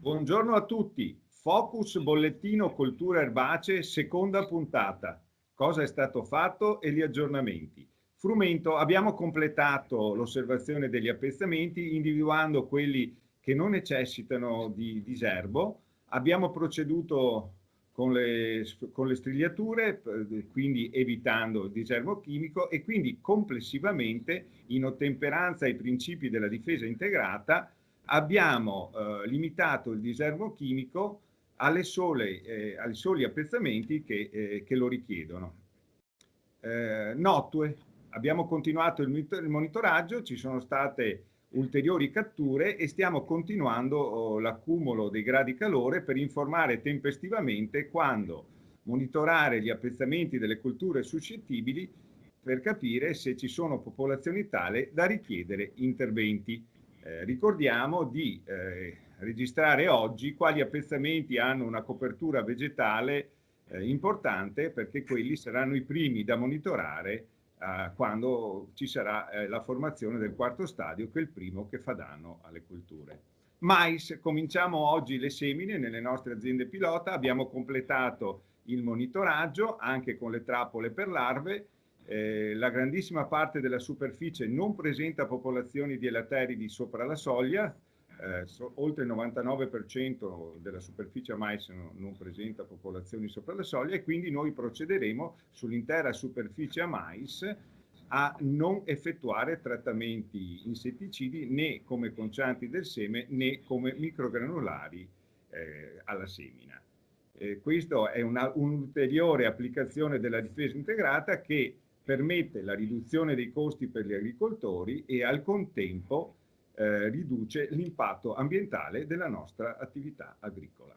Buongiorno a tutti. Focus Bollettino Colture Erbacee, seconda puntata. Cosa è stato fatto e gli aggiornamenti. Frumento, abbiamo completato l'osservazione degli appezzamenti individuando quelli che non necessitano di diserbo. Abbiamo proceduto con le strigliature, quindi evitando il diserbo chimico e quindi complessivamente, in ottemperanza ai principi della difesa integrata, abbiamo limitato il diserbo chimico ai soli appezzamenti che lo richiedono. Notue, abbiamo continuato il monitoraggio, ci sono state ulteriori catture e stiamo continuando l'accumulo dei gradi calore per informare tempestivamente quando monitorare gli appezzamenti delle colture suscettibili per capire se ci sono popolazioni tali da richiedere interventi. Ricordiamo di registrare oggi quali appezzamenti hanno una copertura vegetale importante, perché quelli saranno i primi da monitorare quando ci sarà la formazione del quarto stadio, che è il primo che fa danno alle colture. Mais, cominciamo oggi le semine nelle nostre aziende pilota, abbiamo completato il monitoraggio anche con le trappole per larve. La grandissima parte della superficie non presenta popolazioni di elatteridi sopra la soglia, oltre il 99% della superficie mais non presenta popolazioni sopra la soglia, e quindi noi procederemo sull'intera superficie a mais a non effettuare trattamenti insetticidi né come concianti del seme né come microgranulari alla semina. Questa è un'ulteriore applicazione della difesa integrata che permette la riduzione dei costi per gli agricoltori e al contempo riduce l'impatto ambientale della nostra attività agricola.